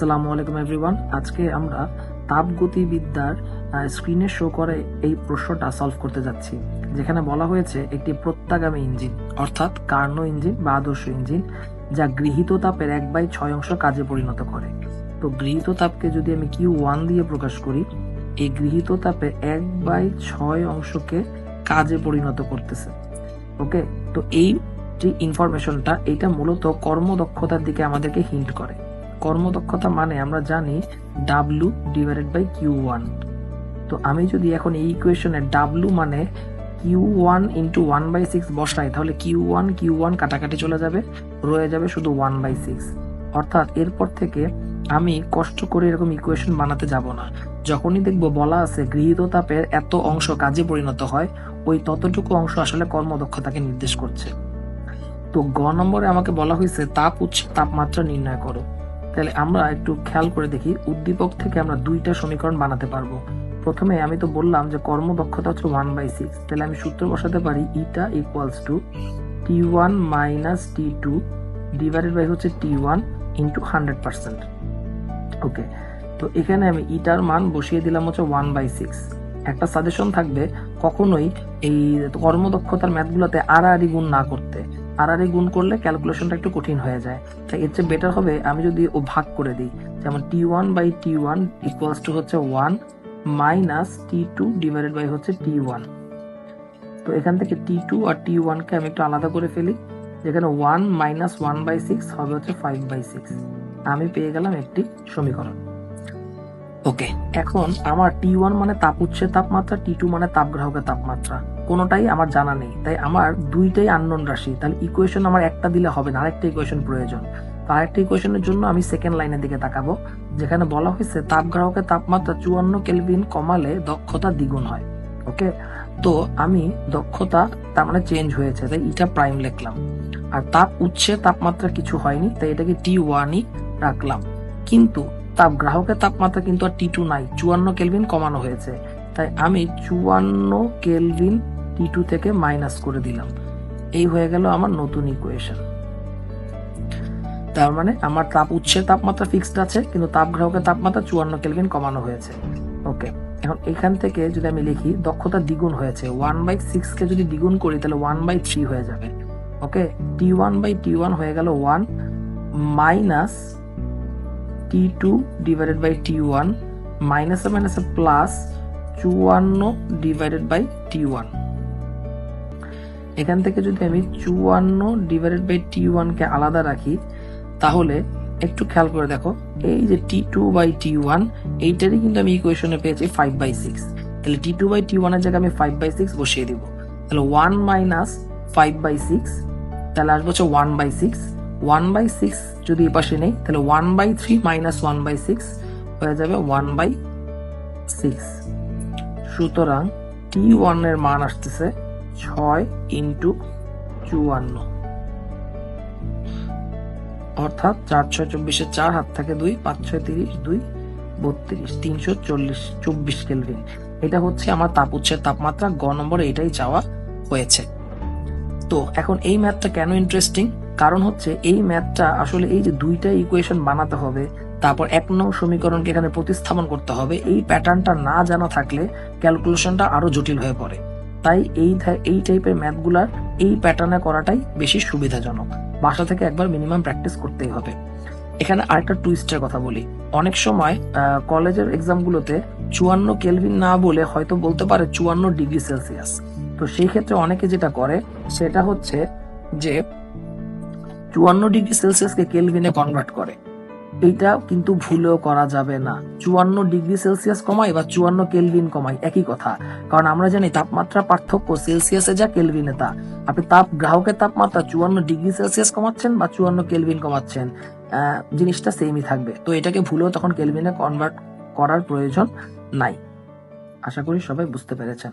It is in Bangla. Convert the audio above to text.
আসসালামু আলাইকুম এভরিওয়ান। আজকে আমরা তাপগতিবিদ্যার স্ক্রিনে শো করে এই প্রশ্নটা সলভ করতে যাচ্ছি, যেখানে বলা হয়েছে একটি প্রত্যাগামী ইঞ্জিন অর্থাৎ কার্নো ইঞ্জিন বা আদর্শ ইঞ্জিন যা গৃহীত তাপের 1/6 কাজে পরিণত করে। তো গৃহীত তাপকে যদি আমি Q1 দিয়ে প্রকাশ করি, এই গৃহীত তাপের 1/6 কাজে পরিণত করতেছে। ওকে, তো এই যে ইনফরমেশনটা এটা মূলত কর্মদক্ষতার দিকে আমাদেরকে হিন্ট করে। কর্মদক্ষতা মানে আমরা জানি W/Q1। তো আমি যদি এখন এই ইকুয়েশনে W মানে Q1 × 1/6 বসাই, তাহলে Q1 কাটাকাটি চলে যাবে, রয়ে যাবে শুধু 1/6। অর্থাৎ এরপর থেকে আমি কষ্ট করে এরকম ইকুয়েশন বানাতে যাব না। যখনই দেখবো বলা আছে গৃহীত তাপের এত অংশ কাজে পরিণত হয়, ওই ততটুকু অংশ আসলে কর্মদক্ষতাকে নির্দেশ করছে। তো গ নম্বরে আমাকে বলা হয়েছে তাপ উৎসের তাপমাত্রা নির্ণয় করো। তাহলে আমরা একটু খেয়াল করে দেখি, উদ্দীপক থেকে আমরা দুইটা সমীকরণ বানাতে পারবো। প্রথমে আমি তো বললাম যে কর্মদক্ষতা হচ্ছে 1/6, তাহলে আমি সূত্র বসাতে পারি eta equals to T1 - T2 divided by হচ্ছে T1 × 100%। ওকে, তো এখানে আমি ইটার মান বসিয়ে দিলাম হচ্ছে 1/6। একটা সাজেশন থাকবে, কখনোই এই কর্মদক্ষতার ম্যাথগুলোতে আড়াআড়ি গুণ না করতে। আড়াআড়ি গুণ করলে ক্যালকুলেশনটা একটু কঠিন হয়ে যায়। তাই এর চেয়ে বেটার হবে আমি যদি ও ভাগ করে দিই, যেমন T1/T1 ইকুয়ালস টু হচ্ছে 1 - T2 ডিভাইডেড বাই হচ্ছে T1। তো এখান থেকে T2 আর T1 কে আমি একটু আলাদা করে ফেলি, যেখানে 1 - 1/6 হবে হচ্ছে 5/6। আমি পেয়ে গেলাম একটি সমীকরণ। ওকে, এখন আমার T1 মানে তাপ উৎসের তাপমাত্রা, T2 মানে তাপগ্রাহকের তাপমাত্রা, কোনোটাই আমার জানা নেই। তাই আমার দুইটাই আননোন রাশি। তাহলে ইকুয়েশন আমার একটা দিলে হবে না, আরেকটা ইকুয়েশন প্রয়োজন। তো আরেকটা ইকুয়েশনের জন্য আমি সেকেন্ড লাইনের দিকে তাকাবো, যেখানে বলা হয়েছে তাপগ্রাহকের তাপমাত্রা 54 কেলভিন কমালে দক্ষতা দ্বিগুণ হয়। ওকে, তো আমি দক্ষতা তার মানে চেঞ্জ হয়েছে, তাই এটা প্রাইম লিখলাম। আর তাপ উৎসের তাপমাত্রা কিছু হয়নি, তাই এটাকে T1ই রাখলাম। কিন্তু তাপ গ্রাহকের তাপমাত্রা কিন্তু আর T2 নাই, 54 কেলভিন কমানো হয়েছে। তাই আমি 54 কেলভিন T2 থেকে মাইনাস করে দিলাম। এই হয়ে গেল আমার নতুন ইকুয়েশন। তার মানে আমার তাপ উৎসের তাপমাত্রা ফিক্সড আছে, কিন্তু তাপ গ্রাহকের তাপমাত্রা 54 কেলভিন কমানো হয়েছে। ওকে, এখন এখান থেকে যদি আমি লিখি দক্ষতা দ্বিগুণ হয়েছে, 1/6 কে যদি দ্বিগুণ করি তাহলে 1/3 হয়ে যাবে। ওকে, T1/T1 হয়ে গেল 1 minus T2 divided by T1 মাইনাসে মাইনাসে প্লাস 54 ডিভাইডেড বাই T1। এখান থেকে যদি আমি 54 ডিভাইডেড বাই T1 কে আলাদা রাখি, তাহলে একটু খেয়াল করে দেখো, এই যে T2/T1 এইটারই কিন্তু আমি ইকুয়েশনে পেয়েছি 5/6। তাহলে T2/T1 এর জায়গায় আমি 5/6 বসিয়ে দিব। তাহলে 1 - 5/6, তাহলে আসবে হচ্ছে 1/6। 1/6 যদি এই পাশে নেই, তাহলে 1/3 - 1/6 হয়ে যাবে 1/6। সুতরাং T1 এর মান আসতেছে 6 × 54, অর্থাৎ 4 × 6 = 24, 4 হাত থাকে 2, 5 × 6 = 30, 2 32, 324 কেলভিন। এটা হচ্ছে আমার তাপ উৎসের তাপমাত্রা। গ নম্বরে এটাই চাওয়া হয়েছে। তো এখন এই ম্যাথটা কেন ইন্টারেস্টিং? কারণ হচ্ছে এই ম্যাথটা আসলে এই যে দুইটা ইকুয়েশন বানাতে হবে, তারপর 1 নং সমীকরণকে এখানে প্রতিস্থাপন করতে হবে, এই প্যাটার্নটা না জানা থাকলে ক্যালকুলেশনটা আরো জটিল হয়ে পড়ে। তাই এই টাইপের ম্যাথগুলার এই প্যাটার্নে করাটাই বেশি সুবিধাজনক। বাসা থেকে একবার মিনিমাম প্র্যাকটিস করতেই হবে। এখানে আরেকটা টুইস্টের কথা বলি, অনেক সময় কলেজের এক্সামগুলোতে 54 কেলভিন না বলে হয়তো বলতে পারে 54 ডিগ্রি সেলসিয়াস। তো সেই ক্ষেত্রে অনেকে যেটা করে সেটা হচ্ছে যে 54 ডিগ্রি সেলসিয়াসকে কেলভিনে কনভার্ট করে। এইটা কিন্তু ভুলেও করা যাবে না। 54 ডিগ্রি সেলসিয়াস কমাই বা 54 কেলভিন কমাই একই কথা, কারণ আমরা জানি তাপমাত্রা পার্থক্য সেলসিয়াসে যা কেলভিনে তা। আপনি তাপ গ্রাহকের তাপমাত্রা 54 ডিগ্রি সেলসিয়াস কমাচ্ছেন বা 54 কেলভিন কমাচ্ছেন, জিনিসটা সেমই থাকবে। তো এটাকে ভুলেও তখন কেলভিনে কনভার্ট করার প্রয়োজন নাই। আশা করি সবাই বুঝতে পেরেছেন।